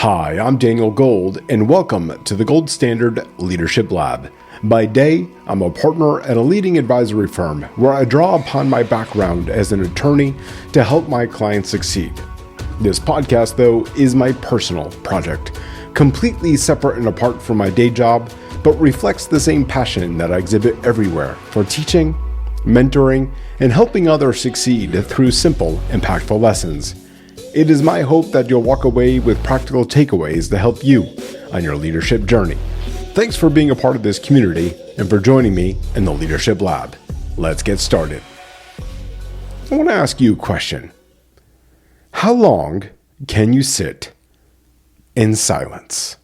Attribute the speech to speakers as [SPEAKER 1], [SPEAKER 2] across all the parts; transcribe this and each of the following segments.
[SPEAKER 1] Hi, I'm Daniel Gold, and welcome to the Gold Standard Leadership Lab. By day, I'm a partner at a leading advisory firm where I draw upon my background as an attorney to help my clients succeed. This podcast, though, is my personal project, completely separate and apart from my day job, but reflects the same passion that I exhibit everywhere for teaching, mentoring, and helping others succeed through simple, impactful lessons. It is my hope that you'll walk away with practical takeaways to help you on your leadership journey. Thanks for being a part of this community and for joining me in the Leadership Lab. Let's get started. I want to ask you a question. How long can you sit in silence?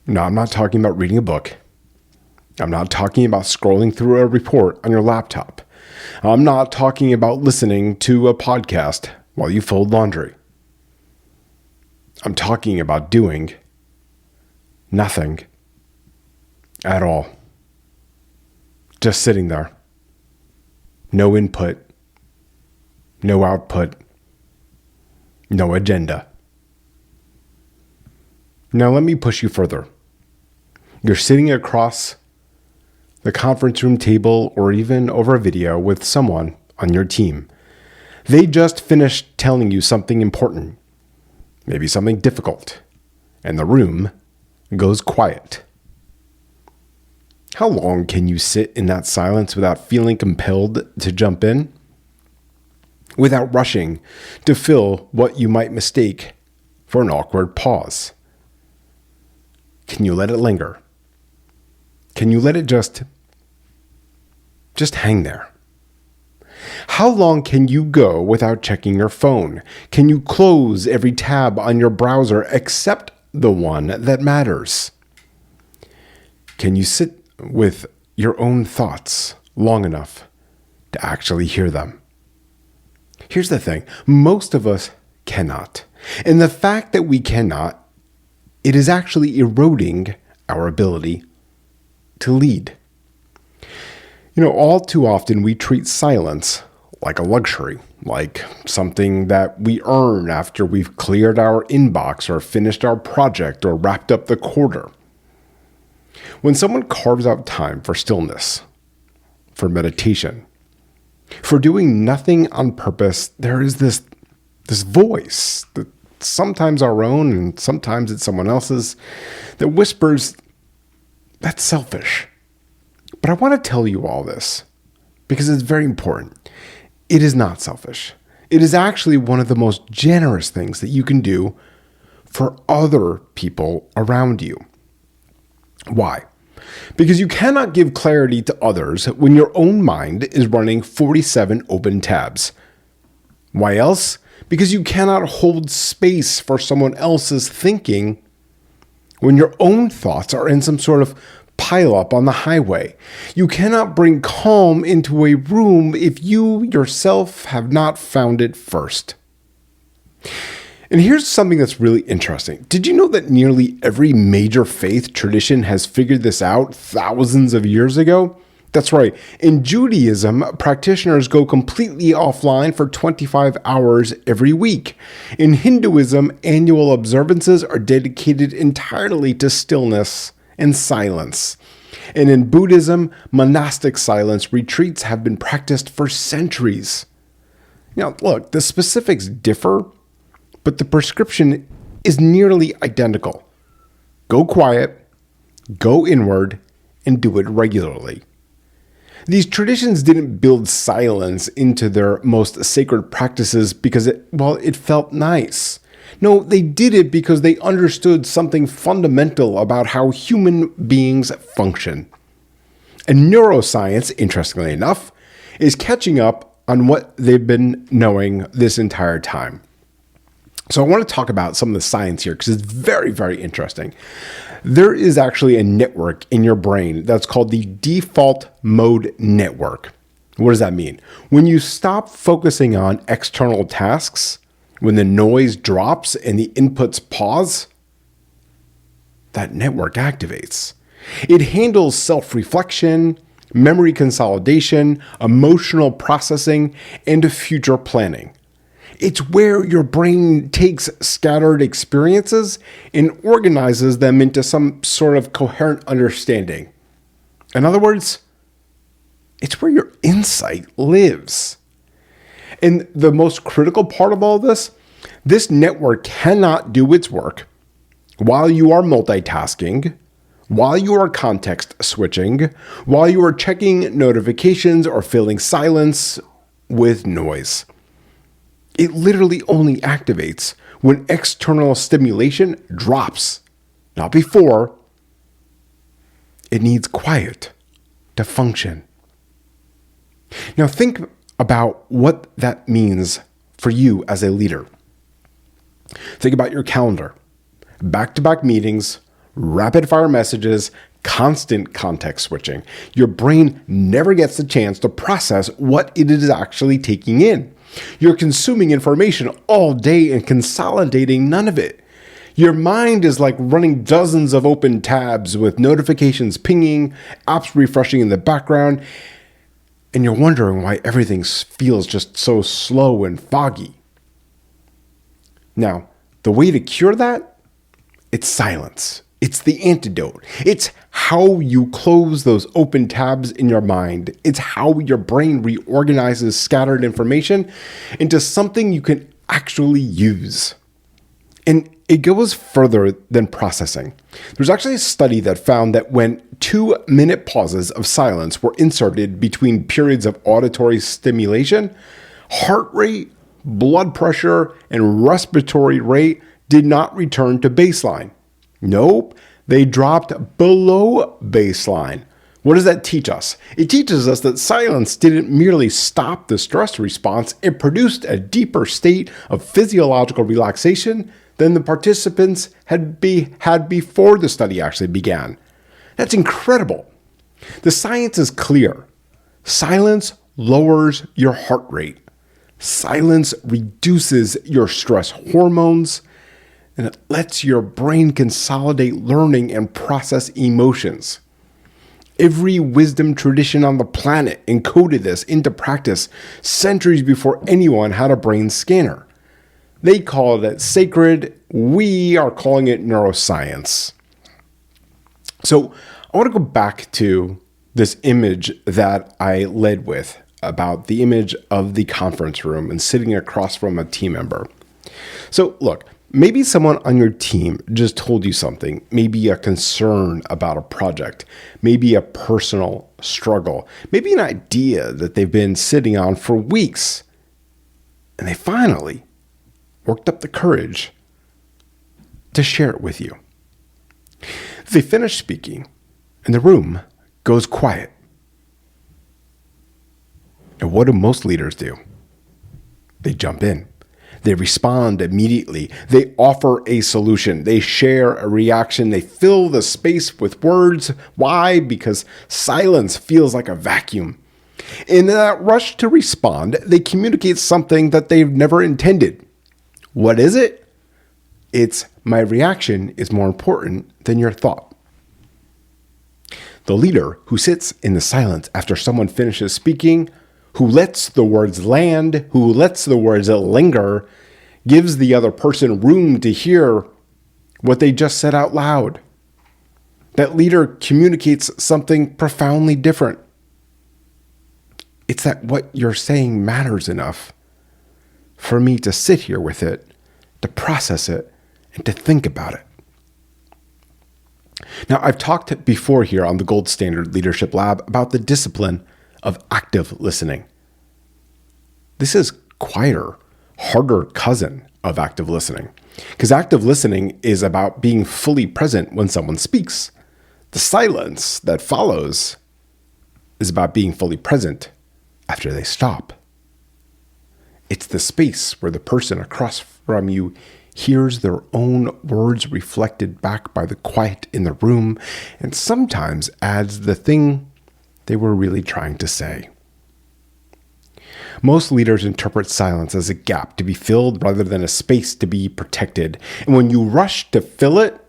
[SPEAKER 1] No, I'm not talking about reading a book. I'm not talking about scrolling through a report on your laptop. I'm not talking about listening to a podcast while you fold laundry. I'm talking about doing nothing at all. Just sitting there. No input. No output. No agenda. Now let me push you further. You're sitting across the conference room table or even over a video with someone on your team. They just finished telling you something important, maybe something difficult, and the room goes quiet. How long can you sit in that silence without feeling compelled to jump in? Without rushing to fill what you might mistake for an awkward pause? Can you let it linger? Can you let it just hang there? How long can you go without checking your phone? Can you close every tab on your browser except the one that matters? Can you sit with your own thoughts long enough to actually hear them? Here's the thing. Most of us cannot. And the fact that we cannot, it is actually eroding our ability to lead. All too often we treat silence like a luxury, like something that we earn after we've cleared our inbox or finished our project or wrapped up the quarter. When someone carves out time for stillness, for meditation, for doing nothing on purpose, there is this voice that sometimes our own and sometimes it's someone else's that whispers, "That's selfish." But I want to tell you all this because it's very important. It is not selfish. It is actually one of the most generous things that you can do for other people around you. Why? Because you cannot give clarity to others when your own mind is running 47 open tabs. Why else? Because you cannot hold space for someone else's thinking when your own thoughts are in some sort of pile up on the highway. You cannot bring calm into a room if you yourself have not found it first. And here's something that's really interesting. Did you know that nearly every major faith tradition has figured this out thousands of years ago? That's right. In Judaism, practitioners go completely offline for 25 hours every week. In Hinduism, annual observances are dedicated entirely to stillness and silence. And in Buddhism, monastic silence retreats have been practiced for centuries. Now, look, the specifics differ, but the prescription is nearly identical. Go quiet, go inward, and do it regularly. These traditions didn't build silence into their most sacred practices because it felt nice. No, they did it because they understood something fundamental about how human beings function. And neuroscience, interestingly enough, is catching up on what they've been knowing this entire time. So I want to talk about some of the science here because it's very, very interesting. There is actually a network in your brain that's called the default mode network. What does that mean? When you stop focusing on external tasks, when the noise drops and the inputs pause, that network activates. It handles self-reflection, memory consolidation, emotional processing, and future planning. It's where your brain takes scattered experiences and organizes them into some sort of coherent understanding. In other words, it's where your insight lives. And the most critical part of all this network cannot do its work while you are multitasking, while you are context switching, while you are checking notifications or filling silence with noise. It literally only activates when external stimulation drops, not before. It needs quiet to function. Now think about what that means for you as a leader. Think about your calendar. Back-to-back meetings, rapid-fire messages, constant context switching. Your brain never gets the chance to process what it is actually taking in. You're consuming information all day and consolidating none of it. Your mind is like running dozens of open tabs with notifications pinging, apps refreshing in the background, and you're wondering why everything feels just so slow and foggy. Now, the way to cure that? It's silence. It's the antidote. It's how you close those open tabs in your mind. It's how your brain reorganizes scattered information into something you can actually use. And it goes further than processing. There's actually a study that found that when 2-minute pauses of silence were inserted between periods of auditory stimulation, heart rate, blood pressure, and respiratory rate did not return to baseline. Nope, they dropped below baseline. What does that teach us? It teaches us that silence didn't merely stop the stress response, it produced a deeper state of physiological relaxation than the participants had before the study actually began. That's incredible. The science is clear. Silence lowers your heart rate. Silence reduces your stress hormones, and it lets your brain consolidate learning and process emotions. Every wisdom tradition on the planet encoded this into practice centuries before anyone had a brain scanner. They called it sacred. We are calling it neuroscience. So I want to go back to this image that I led with about the image of the conference room and sitting across from a team member. So look, maybe someone on your team just told you something, maybe a concern about a project, maybe a personal struggle, maybe an idea that they've been sitting on for weeks, and they finally worked up the courage to share it with you. They finish speaking, and the room goes quiet. And what do most leaders do? They jump in. They respond immediately. They offer a solution. They share a reaction. They fill the space with words. Why? Because silence feels like a vacuum. In that rush to respond, they communicate something that they've never intended. What is it? It's my reaction is more important than your thought. The leader who sits in the silence after someone finishes speaking, who lets the words land, who lets the words linger, gives the other person room to hear what they just said out loud. That leader communicates something profoundly different. It's that what you're saying matters enough for me to sit here with it, to process it, and to think about it. Now, I've talked before here on the Gold Standard Leadership Lab about the discipline of active listening. This is quieter, harder cousin of active listening, because active listening is about being fully present when someone speaks. The silence that follows is about being fully present after they stop. It's the space where the person across from you hears their own words reflected back by the quiet in the room, and sometimes adds the thing they were really trying to say. Most leaders interpret silence as a gap to be filled rather than a space to be protected. And when you rush to fill it,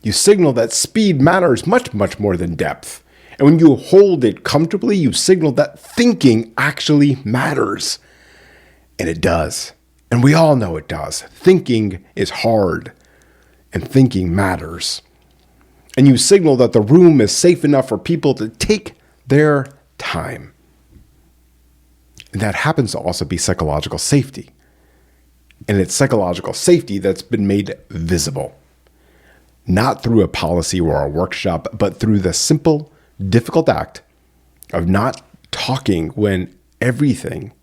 [SPEAKER 1] you signal that speed matters much, much more than depth. And when you hold it comfortably, you signal that thinking actually matters. And it does. And we all know it does. Thinking is hard, and thinking matters. And you signal that the room is safe enough for people to take their time. And that happens to also be psychological safety. And it's psychological safety that's been made visible. Not through a policy or a workshop, but through the simple, difficult act of not talking when everything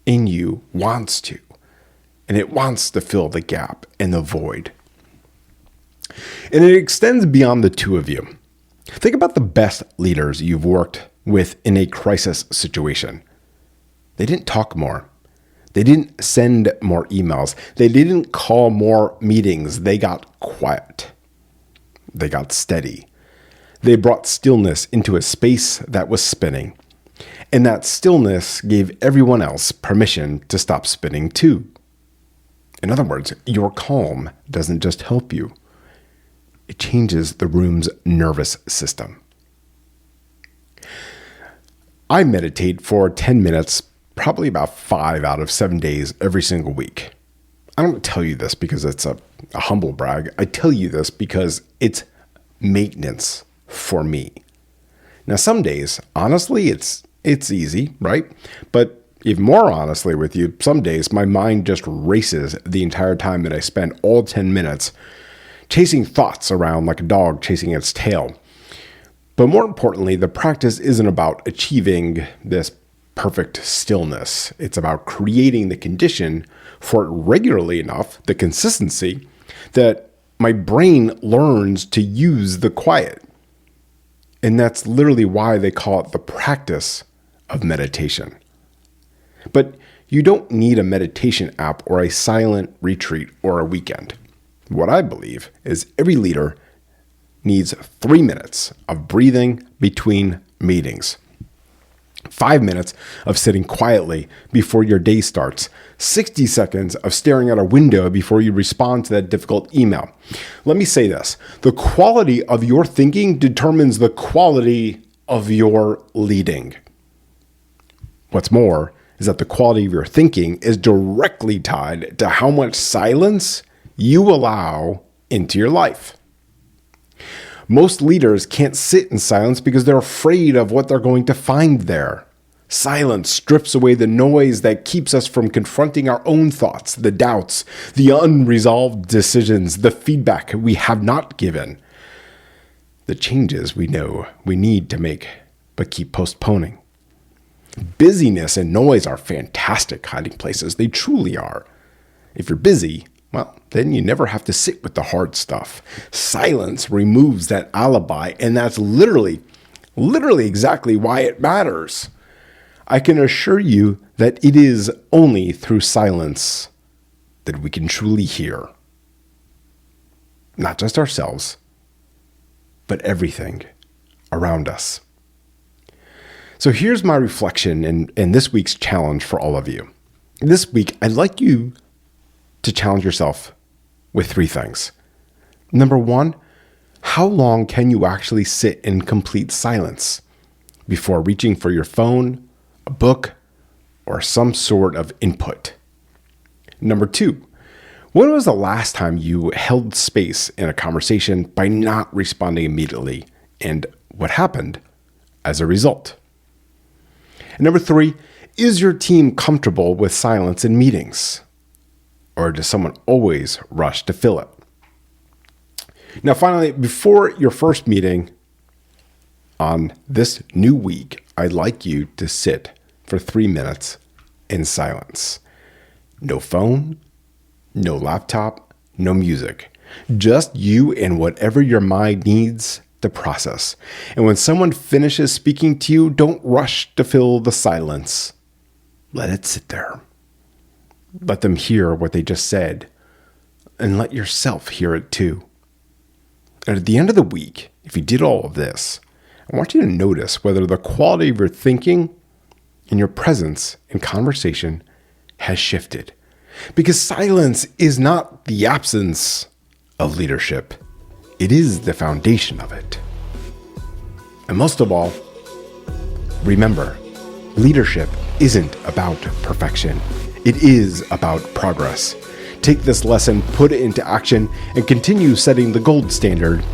[SPEAKER 1] in you wants to. And it wants to fill the gap and the void. And it extends beyond the two of you. Think about the best leaders you've worked with in a crisis situation. They didn't talk more. They didn't send more emails. They didn't call more meetings. They got quiet. They got steady. They brought stillness into a space that was spinning. And that stillness gave everyone else permission to stop spinning too. In other words, your calm doesn't just help you. It changes the room's nervous system. I meditate for 10 minutes, probably about 5 out of 7 days every single week. I don't tell you this because it's a humble brag. I tell you this because it's maintenance for me. Now, some days, honestly, it's easy, right? But even more honestly with you, some days my mind just races the entire time that I spend all 10 minutes chasing thoughts around like a dog chasing its tail. But more importantly, the practice isn't about achieving this perfect stillness. It's about creating the condition for it regularly enough, the consistency, that my brain learns to use the quiet. And that's literally why they call it the practice of meditation. But you don't need a meditation app or a silent retreat or a weekend. What I believe is every leader needs 3 minutes of breathing between meetings, 5 minutes of sitting quietly before your day starts, 60 seconds of staring out a window before you respond to that difficult email. Let me say this: the quality of your thinking determines the quality of your leading. What's more is that the quality of your thinking is directly tied to how much silence you allow into your life. Most leaders can't sit in silence because they're afraid of what they're going to find there. Silence strips away the noise that keeps us from confronting our own thoughts, the doubts, the unresolved decisions, the feedback we have not given, the changes we know we need to make but keep postponing. Busyness and noise are fantastic hiding places. They truly are. If you're busy, well, then you never have to sit with the hard stuff. Silence removes that alibi, and that's literally exactly why it matters. I can assure you that it is only through silence that we can truly hear. Not just ourselves, but everything around us. So here's my reflection and this week's challenge for all of you. This week, I'd like you to challenge yourself with 3 things. Number 1, how long can you actually sit in complete silence before reaching for your phone, a book, or some sort of input? Number 2, when was the last time you held space in a conversation by not responding immediately, and what happened as a result? And number 3, is your team comfortable with silence in meetings? Or does someone always rush to fill it? Now, finally, before your first meeting on this new week, I'd like you to sit for 3 minutes in silence. No phone, no laptop, no music. Just you and whatever your mind needs to process. And when someone finishes speaking to you, don't rush to fill the silence. Let it sit there. Let them hear what they just said, and let yourself hear it too. And at the end of the week, if you did all of this, I want you to notice whether the quality of your thinking and your presence in conversation has shifted. Because silence is not the absence of leadership. It is the foundation of it. And most of all, remember, leadership isn't about perfection. It is about progress. Take this lesson, put it into action, and continue setting the gold standard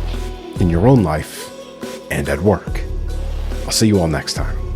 [SPEAKER 1] in your own life and at work. I'll see you all next time.